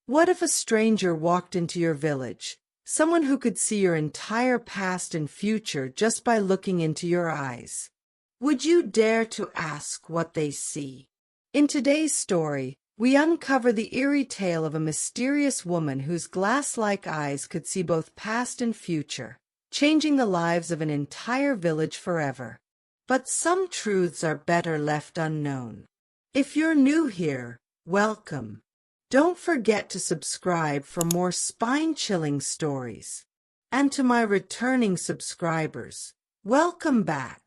What if a stranger walked into your village, someone who could see your entire past and future just by looking into your eyes? Would you dare to ask what they see? In today's story, we uncover the eerie tale of a mysterious woman whose glass-like eyes could see both past and future, changing the lives of an entire village forever. But some truths are better left unknown. If you're new here, welcome. Don't forget to subscribe for more spine-chilling stories. And to my returning subscribers, welcome back.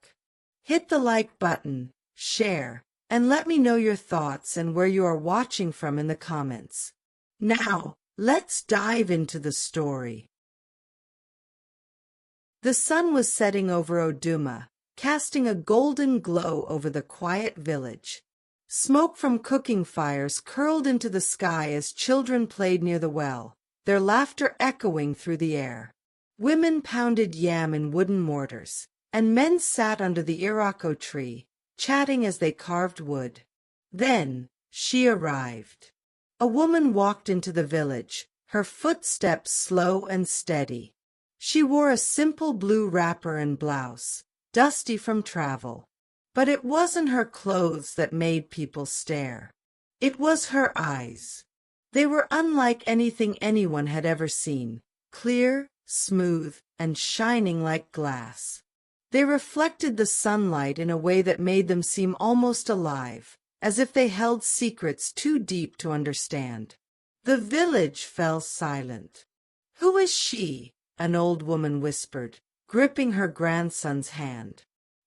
Hit the like button, share, and let me know your thoughts and where you are watching from in the comments. Now, let's dive into the story. The sun was setting over Oduma, casting a golden glow over the quiet village. Smoke from cooking fires curled into the sky as children played near the well, their laughter echoing through the air. Women pounded yam in wooden mortars, and men sat under the iroko tree, chatting as they carved wood. Then she arrived. A woman walked into the village, her footsteps slow and steady. She wore a simple blue wrapper and blouse, dusty from travel. But it wasn't her clothes that made people stare. It was her eyes. They were unlike anything anyone had ever seen, clear, smooth, and shining like glass. They reflected the sunlight in a way that made them seem almost alive, as if they held secrets too deep to understand. The village fell silent. "Who is she?" an old woman whispered, gripping her grandson's hand.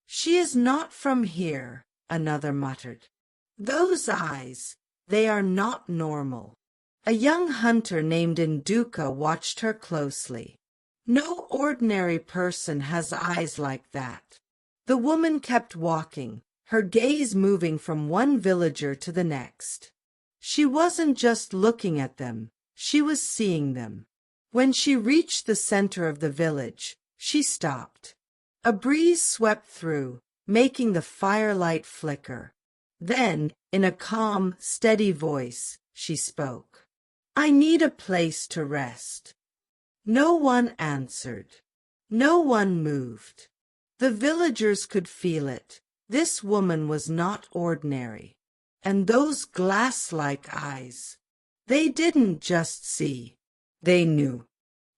"She is not from here," another muttered. "Those eyes, they are not normal." A young hunter named Nduka watched her closely. "No ordinary person has eyes like that." The woman kept walking, her gaze moving from one villager to the next. She wasn't just looking at them, she was seeing them. When she reached the center of the village, she stopped. A breeze swept through, making the firelight flicker. Then, in a calm, steady voice, she spoke. "I need a place to rest." No one answered. No one moved. The villagers could feel it. This woman was not ordinary. And those glass-like eyes, they didn't just see, they knew.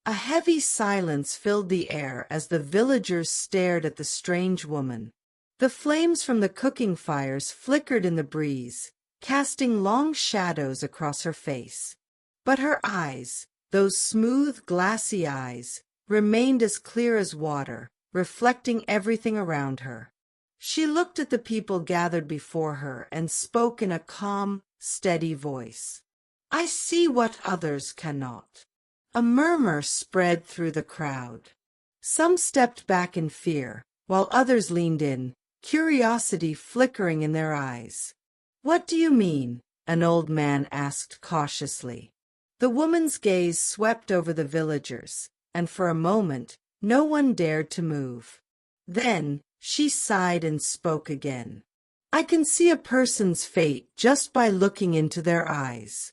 A heavy silence filled the air as the villagers stared at the strange woman. The flames from the cooking fires flickered in the breeze, casting long shadows across her face. But her eyes, those smooth, glassy eyes, remained as clear as water, reflecting everything around her. She looked at the people gathered before her and spoke in a calm, steady voice. "I see what others cannot." A murmur spread through the crowd. Some stepped back in fear, while others leaned in, curiosity flickering in their eyes. "What do you mean?" an old man asked cautiously. The woman's gaze swept over the villagers, and for a moment, no one dared to move. Then, she sighed and spoke again. "I can see a person's fate just by looking into their eyes.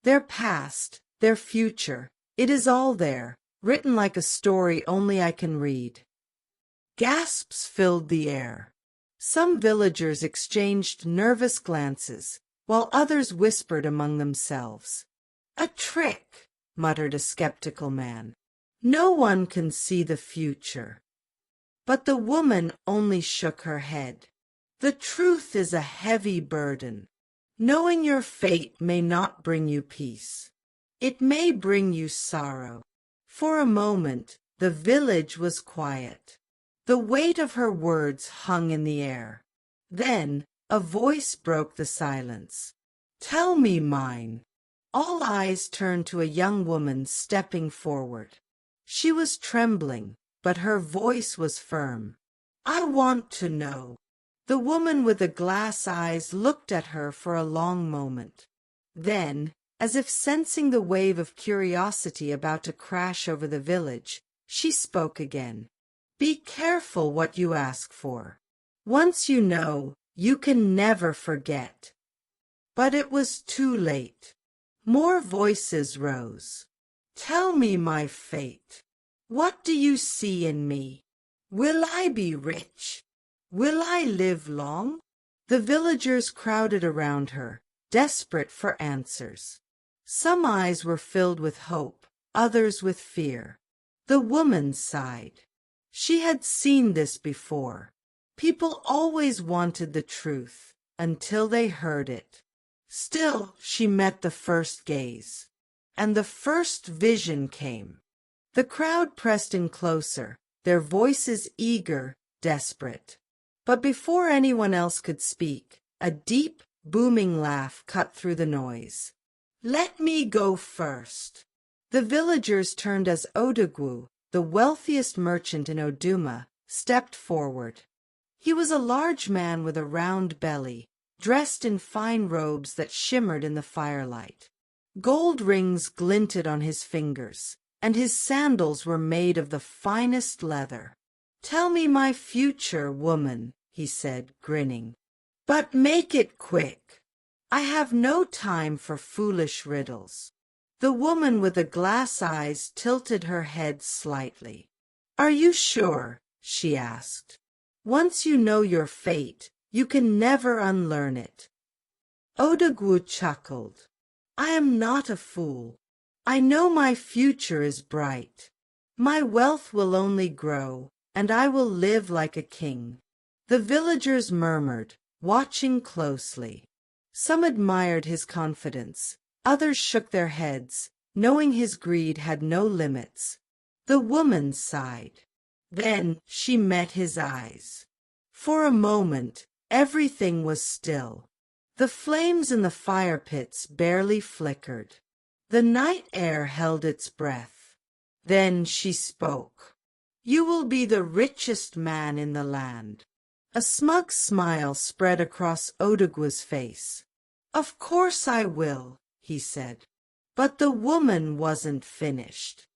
Their past, their future, it is all there, written like a story only I can read." Gasps filled the air. Some villagers exchanged nervous glances, while others whispered among themselves. "A trick," muttered a skeptical man. "No one can see the future." But the woman only shook her head. "The truth is a heavy burden. Knowing your fate may not bring you peace. It may bring you sorrow." For a moment, the village was quiet. The weight of her words hung in the air. Then, a voice broke the silence. "Tell me mine." All eyes turned to a young woman stepping forward. She was trembling, but her voice was firm. "I want to know." The woman with the glass eyes looked at her for a long moment. Then, as if sensing the wave of curiosity about to crash over the village, she spoke again. "Be careful what you ask for. Once you know, you can never forget." But it was too late. More voices rose. Tell me my fate. What do you see in me? Will I be rich? Will I live long? The villagers crowded around her, desperate for answers. Some eyes were filled with hope, others with fear. The woman sighed. She had seen this before. People always wanted the truth, until they heard it. Still, she met the first gaze. And the first vision came. The crowd pressed in closer, their voices eager, desperate. But before anyone else could speak, a deep, booming laugh cut through the noise. Let me go first. The villagers turned as Odogwu, the wealthiest merchant in Oduma, stepped forward. He was a large man with a round belly, dressed in fine robes that shimmered in the firelight. Gold rings glinted on his fingers, and his sandals were made of the finest leather. Tell me my future, woman, he said, grinning. But make it quick. I have no time for foolish riddles. The woman with the glass eyes tilted her head slightly. Are you sure? She asked. Once you know your fate, you can never unlearn it. Odogwu chuckled. I am not a fool. I know my future is bright. My wealth will only grow, and I will live like a king. The villagers murmured, watching closely. Some admired his confidence, others shook their heads, knowing his greed had no limits. The woman sighed. Then she met his eyes. For a moment, everything was still. The flames in the fire pits barely flickered. The night air held its breath. Then she spoke. You will be the richest man in the land. A smug smile spread across Odogwu's face. Of course I will, he said. But the woman wasn't finished.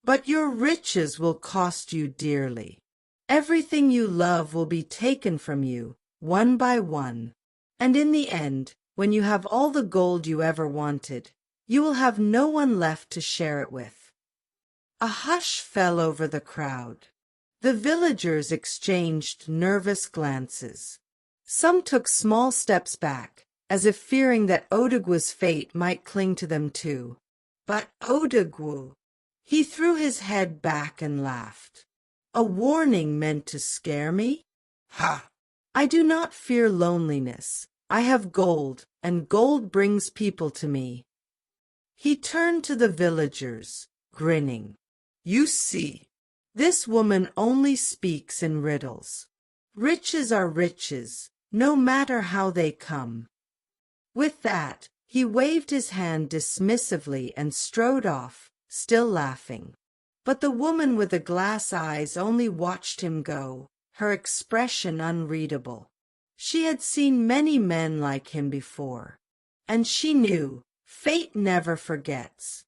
But your riches will cost you dearly. Everything you love will be taken from you, one by one. And in the end, when you have all the gold you ever wanted, you will have no one left to share it with. A hush fell over the crowd. The villagers exchanged nervous glances. Some took small steps back, as if fearing that Odogwu's fate might cling to them too. But Odogwu, he threw his head back and laughed. A warning meant to scare me? Ha! I do not fear loneliness. I have gold, and gold brings people to me. He turned to the villagers, grinning. You see, this woman only speaks in riddles. Riches are riches, no matter how they come. With that, he waved his hand dismissively and strode off, still laughing. But the woman with the glass eyes only watched him go, her expression unreadable. She had seen many men like him before, and she knew fate never forgets.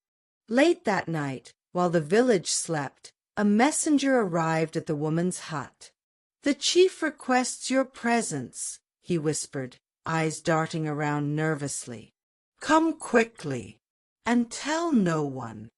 Late that night, while the village slept, a messenger arrived at the woman's hut. The chief requests your presence, he whispered, eyes darting around nervously. Come quickly, and tell no one.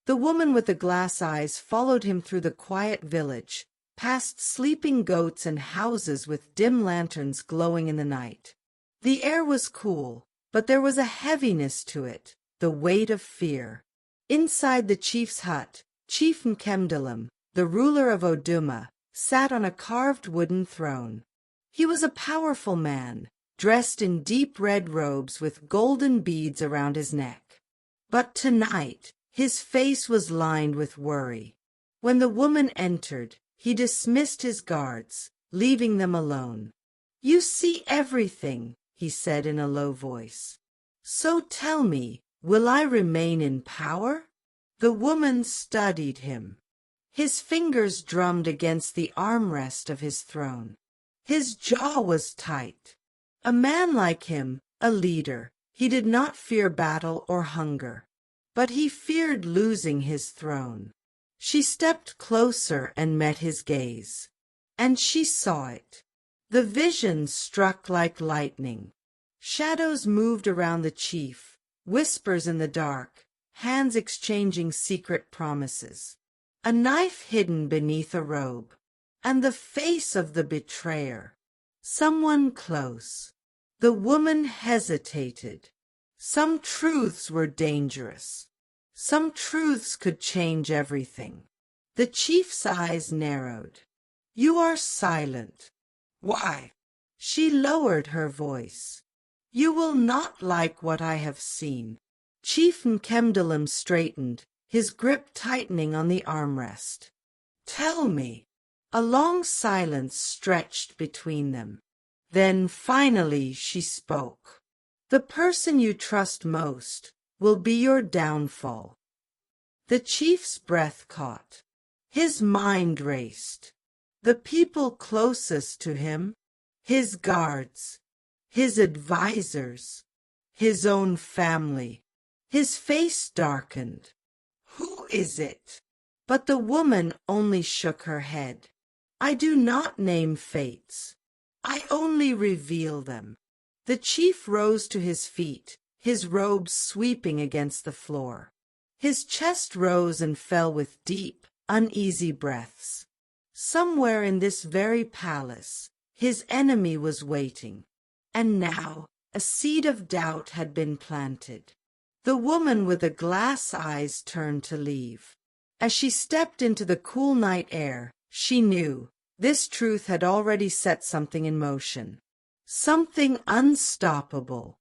The woman with the glass eyes followed him through the quiet village, past sleeping goats and houses with dim lanterns glowing in the night. The air was cool, but there was a heaviness to it, the weight of fear. Inside the chief's hut, Chief Nkemdalim, the ruler of Oduma, sat on a carved wooden throne. He was a powerful man, dressed in deep red robes with golden beads around his neck. But tonight, his face was lined with worry. When the woman entered, he dismissed his guards, leaving them alone. You see everything, he said in a low voice. So tell me, will I remain in power? The woman studied him. His fingers drummed against the armrest of his throne. His jaw was tight. A man like him, a leader, he did not fear battle or hunger. But he feared losing his throne. She stepped closer and met his gaze. And she saw it. The vision struck like lightning. Shadows moved around the chief, whispers in the dark, hands exchanging secret promises. A knife hidden beneath a robe, and the face of the betrayer. Someone close. The woman hesitated. Some truths were dangerous. Some truths could change everything. The chief's eyes narrowed. You are silent. Why? She lowered her voice. You will not like what I have seen. Chief Nkemdalim straightened, his grip tightening on the armrest. Tell me. A long silence stretched between them. Then finally she spoke. The person you trust most will be your downfall. The chief's breath caught. His mind raced. The people closest to him, his guards, his advisors, his own family. His face darkened. Who is it? But the woman only shook her head. I do not name fates. I only reveal them. The chief rose to his feet, his robes sweeping against the floor. His chest rose and fell with deep, uneasy breaths. Somewhere in this very palace, his enemy was waiting. And now, a seed of doubt had been planted. The woman with the glass eyes turned to leave. As she stepped into the cool night air, she knew this truth had already set something in motion. Something unstoppable.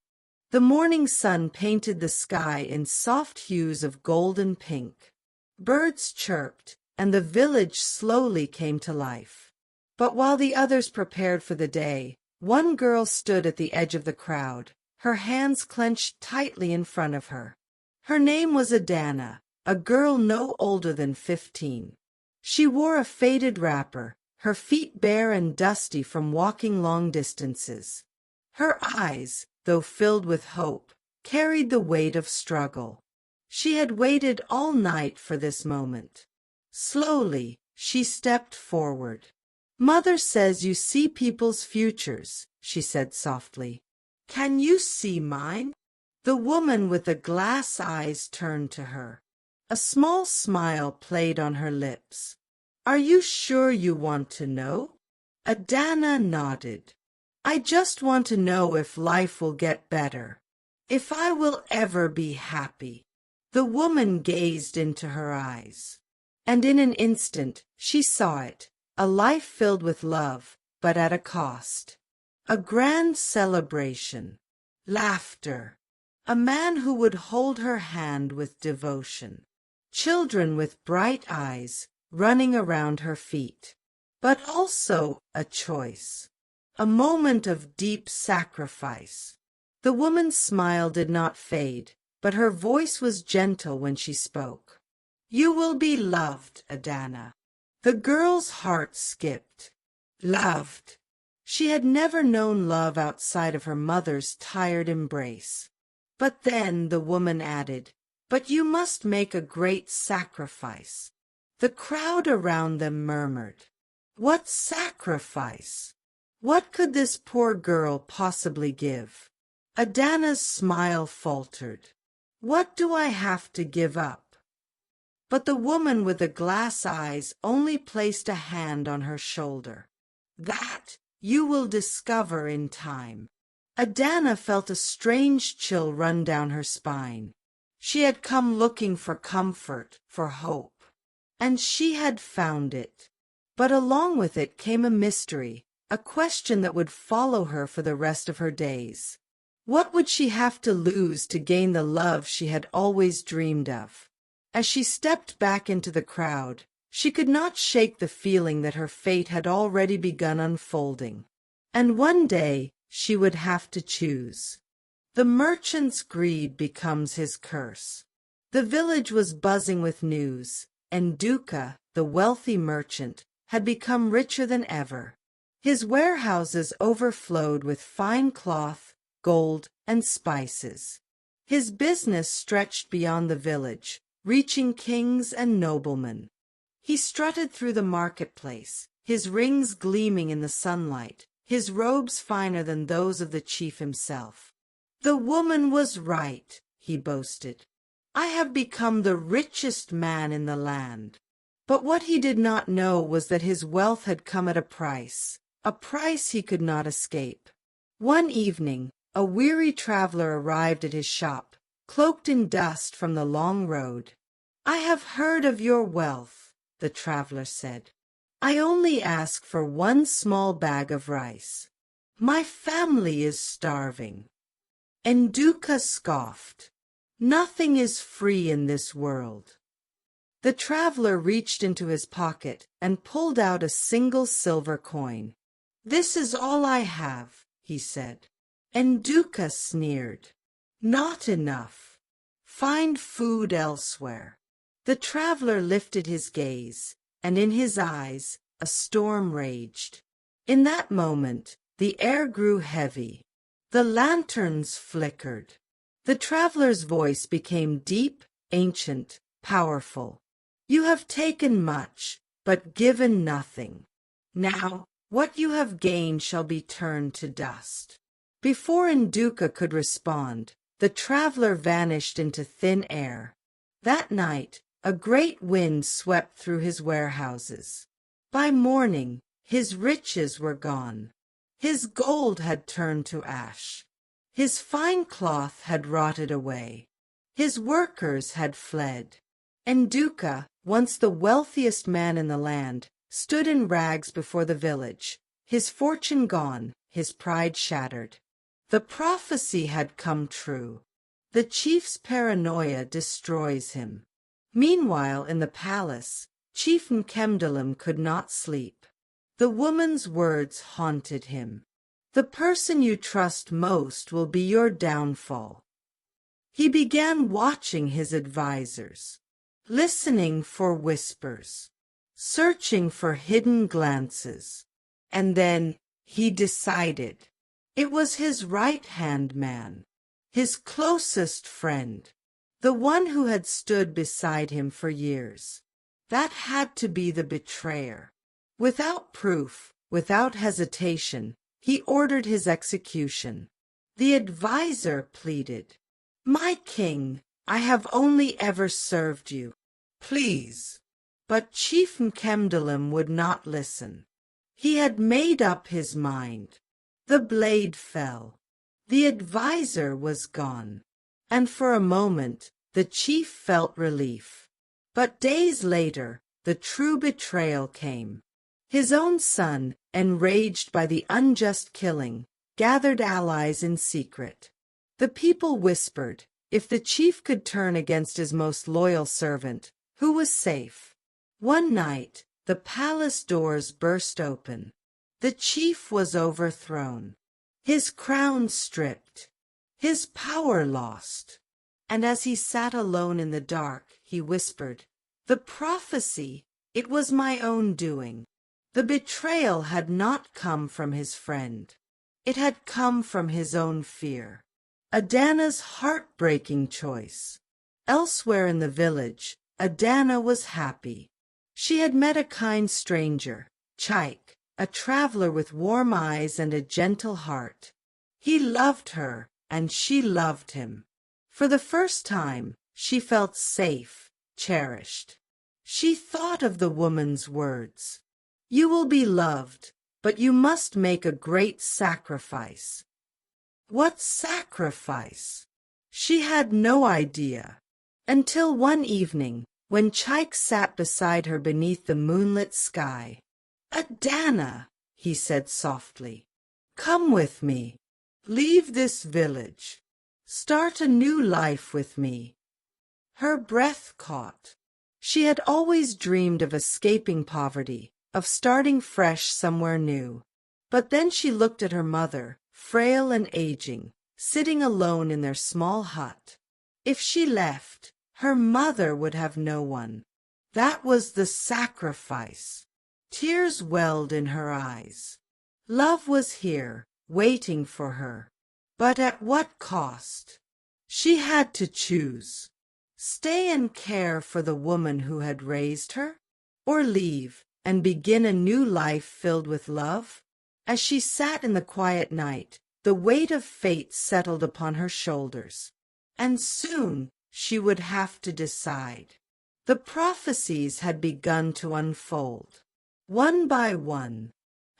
The morning sun painted the sky in soft hues of gold and pink. Birds chirped, and the village slowly came to life. But while the others prepared for the day, one girl stood at the edge of the crowd, her hands clenched tightly in front of her. Her name was Adana, a girl no older than 15. She wore a faded wrapper, her feet bare and dusty from walking long distances. Her eyes, though filled with hope, carried the weight of struggle. She had waited all night for this moment. Slowly, she stepped forward. Mother says you see people's futures, she said softly. Can you see mine? The woman with the glass eyes turned to her. A small smile played on her lips. Are you sure you want to know? Adana nodded. I just want to know if life will get better. If I will ever be happy. The woman gazed into her eyes. And in an instant, she saw it. A life filled with love, but at a cost. A grand celebration. Laughter. A man who would hold her hand with devotion. Children with bright eyes running around her feet. But also a choice. A moment of deep sacrifice. The woman's smile did not fade, but her voice was gentle when she spoke. You will be loved, Adana. The girl's heart skipped. Loved. She had never known love outside of her mother's tired embrace. But then the woman added, But you must make a great sacrifice. The crowd around them murmured. What sacrifice? What could this poor girl possibly give? Adana's smile faltered. What do I have to give up? But the woman with the glass eyes only placed a hand on her shoulder. That you will discover in time. Adana felt a strange chill run down her spine. She had come looking for comfort, for hope. And she had found it. But along with it came a mystery, a question that would follow her for the rest of her days. What would she have to lose to gain the love she had always dreamed of? As she stepped back into the crowd, she could not shake the feeling that her fate had already begun unfolding. And one day she would have to choose. The merchant's greed becomes his curse. The village was buzzing with news, and Duca, the wealthy merchant, had become richer than ever. His warehouses overflowed with fine cloth, gold, and spices. His business stretched beyond the village, reaching kings and noblemen. He strutted through the marketplace, his rings gleaming in the sunlight, his robes finer than those of the chief himself. The woman was right. he boasted. "I have become the richest man in the land." But what he did not know was that his wealth had come at a price he could not escape. One evening, a weary traveler arrived at his shop, cloaked in dust from the long road. "I have heard of your wealth," the traveler said. "I only ask for one small bag of rice. My family is starving." Nduka scoffed. "Nothing is free in this world." The traveler reached into his pocket and pulled out a single silver coin. "This is all I have," he said. Nduka sneered. "Not enough. Find food elsewhere." The traveler lifted his gaze, and in his eyes a storm raged. In that moment, the air grew heavy. The lanterns flickered. The traveler's voice became deep, ancient, powerful. "You have taken much, but given nothing. Now, what you have gained shall be turned to dust." Before Nduka could respond, the traveler vanished into thin air. That night, a great wind swept through his warehouses. By morning, his riches were gone. His gold had turned to ash. His fine cloth had rotted away. His workers had fled. Nduka, once the wealthiest man in the land, stood in rags before the village, his fortune gone, his pride shattered. The prophecy had come true. The chief's paranoia destroys him. Meanwhile, in the palace, Chief Nkemdelim could not sleep. The woman's words haunted him. "The person you trust most will be your downfall." He began watching his advisers, listening for whispers, searching for hidden glances. And then he decided. It was his right-hand man, his closest friend, the one who had stood beside him for years. That had to be the betrayer. Without proof, without hesitation, he ordered his execution. The adviser pleaded, "My king, I have only ever served you. Please." But Chief Nkemdelim would not listen. He had made up his mind. The blade fell. The adviser was gone. And for a moment, the chief felt relief. But days later, the true betrayal came. His own son, enraged by the unjust killing, gathered allies in secret. The people whispered, if the chief could turn against his most loyal servant, who was safe? One night, the palace doors burst open. The chief was overthrown, his crown stripped, his power lost. And as he sat alone in the dark, he whispered, "The prophecy, it was my own doing." The betrayal had not come from his friend. It had come from his own fear. Adana's heartbreaking choice. Elsewhere in the village, Adana was happy. She had met a kind stranger, Chaik, a traveler with warm eyes and a gentle heart. He loved her, and she loved him. For the first time, she felt safe, cherished. She thought of the woman's words. "You will be loved, but you must make a great sacrifice." What sacrifice? She had no idea. Until one evening, when Chaik sat beside her beneath the moonlit sky. "Adana," he said softly, "come with me. Leave this village. Start a new life with me." Her breath caught. She had always dreamed of escaping poverty, of starting fresh somewhere new. But then she looked at her mother, frail and aging, sitting alone in their small hut. If she left, her mother would have no one. That was the sacrifice. Tears welled in her eyes. Love was here, waiting for her. But at what cost? She had to choose. Stay and care for the woman who had raised her, or leave and begin a new life filled with love? As she sat in the quiet night, the weight of fate settled upon her shoulders. and soon she would have to decide. The prophecies had begun to unfold, one by one,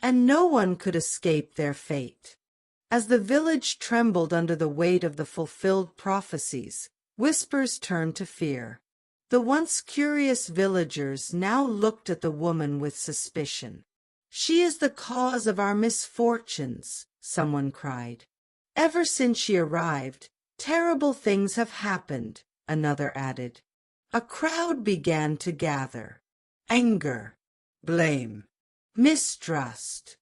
and no one could escape their fate. As the village trembled under the weight of the fulfilled prophecies, whispers turned to fear. The once curious villagers now looked at the woman with suspicion. "She is the cause of our misfortunes," someone cried. "Ever since she arrived, terrible things have happened," another added. A crowd began to gather. Anger, blame, mistrust.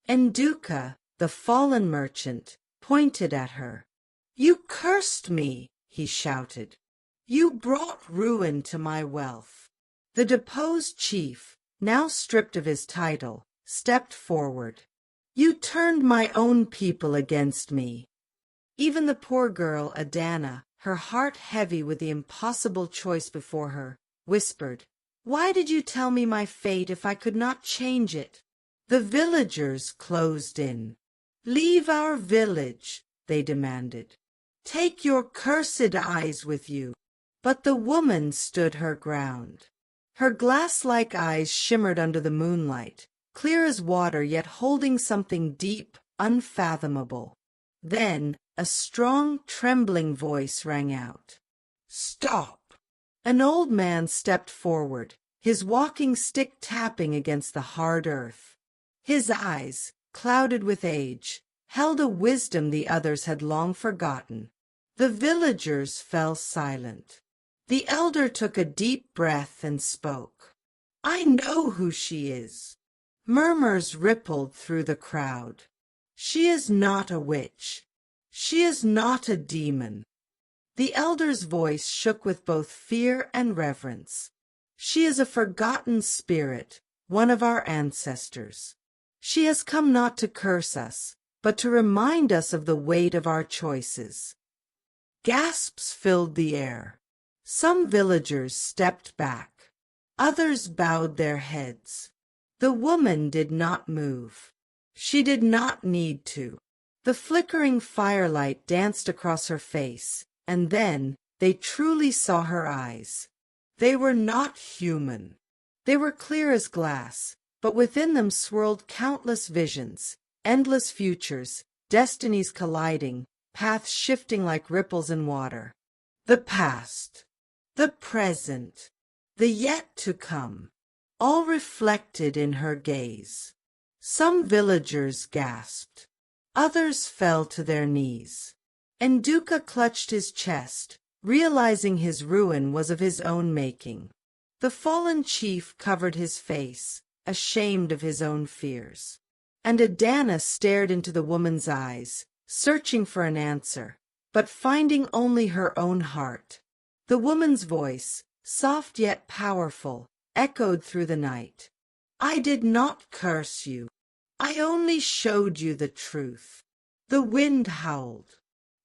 Nduka, the fallen merchant, pointed at her. "You cursed me," he shouted. "You brought ruin to my wealth." The deposed chief, now stripped of his title, stepped forward. "You turned my own people against me." Even the poor girl, Adana, her heart heavy with the impossible choice before her, whispered, "Why did you tell me my fate if I could not change it?" The villagers closed in. "Leave our village," they demanded. "Take your cursed eyes with you." But the woman stood her ground. Her glass-like eyes shimmered under the moonlight, clear as water yet holding something deep, unfathomable. Then a strong, trembling voice rang out. "Stop!" An old man stepped forward, his walking stick tapping against the hard earth. His eyes, clouded with age, held a wisdom the others had long forgotten. The villagers fell silent. The elder took a deep breath and spoke. "I know who she is." Murmurs rippled through the crowd. "She is not a witch. She is not a demon." The elder's voice shook with both fear and reverence. "She is a forgotten spirit, one of our ancestors. She has come not to curse us, but to remind us of the weight of our choices." Gasps filled the air. Some villagers stepped back. Others bowed their heads. The woman did not move. She did not need to. The flickering firelight danced across her face, and then they truly saw her eyes. They were not human. They were clear as glass, but within them swirled countless visions, endless futures, destinies colliding, paths shifting like ripples in water. The past, the present, the yet to come, all reflected in her gaze. Some villagers gasped. Others fell to their knees. Nduka clutched his chest, realizing his ruin was of his own making. The fallen chief covered his face, ashamed of his own fears. And Adana stared into the woman's eyes, searching for an answer, but finding only her own heart. The woman's voice, soft yet powerful, echoed through the night. "I did not curse you. I only showed you the truth." The wind howled.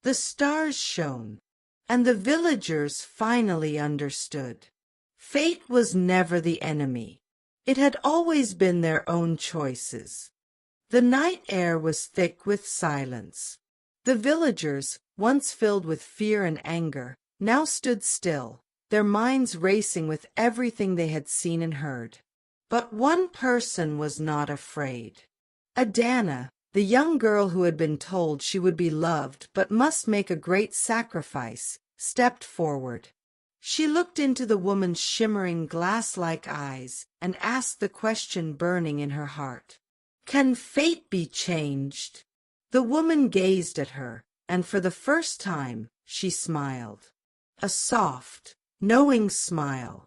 The stars shone, and the villagers finally understood. Fate was never the enemy. It had always been their own choices. The night air was thick with silence. The villagers, once filled with fear and anger, now stood still, their minds racing with everything they had seen and heard. But one person was not afraid. Adana, the young girl who had been told she would be loved but must make a great sacrifice, stepped forward. She looked into the woman's shimmering glass-like eyes and asked the question burning in her heart. "Can fate be changed?" The woman gazed at her, and for the first time she smiled. A soft, knowing smile.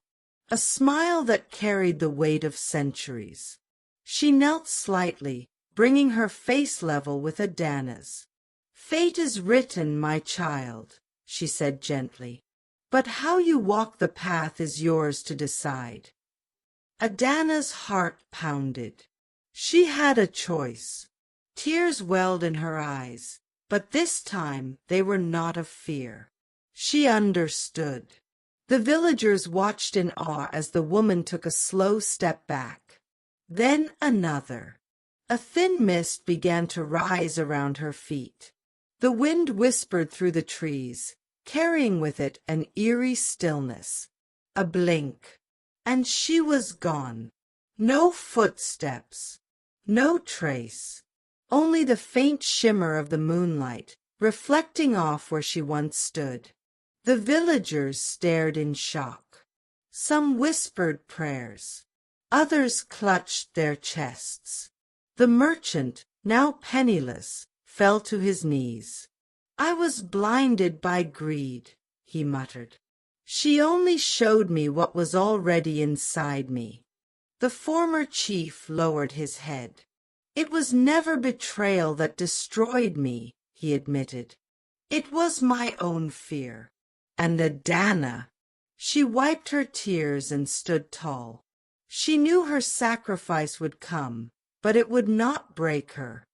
A smile that carried the weight of centuries. She knelt slightly, bringing her face level with Adana's. "Fate is written, my child," she said gently. "But how you walk the path is yours to decide." Adana's heart pounded. She had a choice. Tears welled in her eyes, but this time they were not of fear. She understood. The villagers watched in awe as the woman took a slow step back. Then another. A thin mist began to rise around her feet. The wind whispered through the trees, carrying with it an eerie stillness. A blink, and she was gone. No footsteps, no trace, only the faint shimmer of the moonlight reflecting off where she once stood. The villagers stared in shock. Some whispered prayers. Others clutched their chests. The merchant, now penniless, fell to his knees. "I was blinded by greed," he muttered. "She only showed me what was already inside me." The former chief lowered his head. "It was never betrayal that destroyed me," he admitted. "It was my own fear. And Adana." She wiped her tears and stood tall. She knew her sacrifice would come, but it would not break her.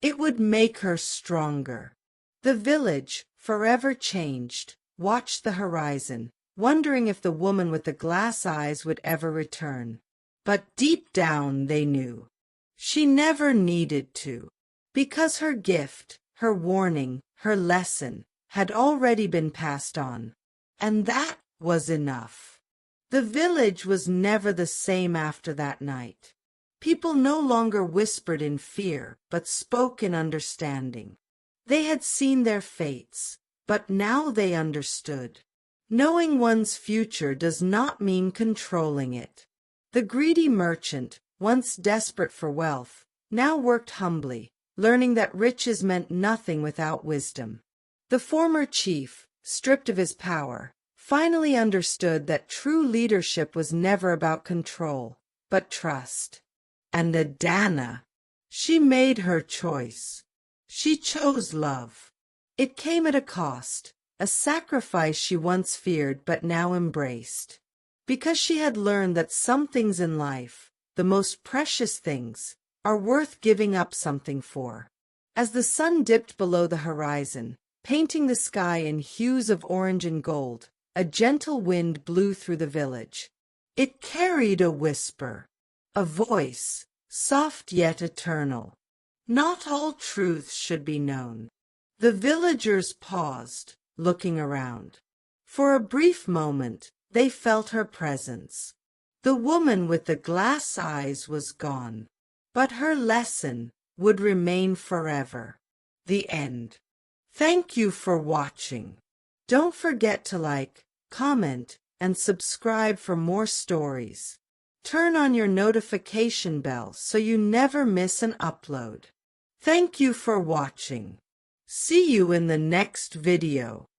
It would make her stronger. The village, forever changed, watched the horizon, wondering if the woman with the glass eyes would ever return. But deep down they knew. She never needed to, because her gift, her warning, her lesson had already been passed on. And that was enough. The village was never the same after that night. People no longer whispered in fear, but spoke in understanding. They had seen their fates, but now they understood. Knowing one's future does not mean controlling it. The greedy merchant, once desperate for wealth, now worked humbly, learning that riches meant nothing without wisdom. The former chief, stripped of his power, finally understood that true leadership was never about control, but trust. And Adana, she made her choice. She chose love. It came at a cost, a sacrifice she once feared but now embraced. Because she had learned that some things in life, the most precious things, are worth giving up something for. As the sun dipped below the horizon, painting the sky in hues of orange and gold, a gentle wind blew through the village. It carried a whisper, a voice, soft yet eternal. Not all truths should be known. The villagers paused, looking around. For a brief moment, they felt her presence. The woman with the glass eyes was gone, but her lesson would remain forever. The end. Thank you for watching. Don't forget to like, comment, and subscribe for more stories. Turn on your notification bell so you never miss an upload. Thank you for watching. See you in the next video.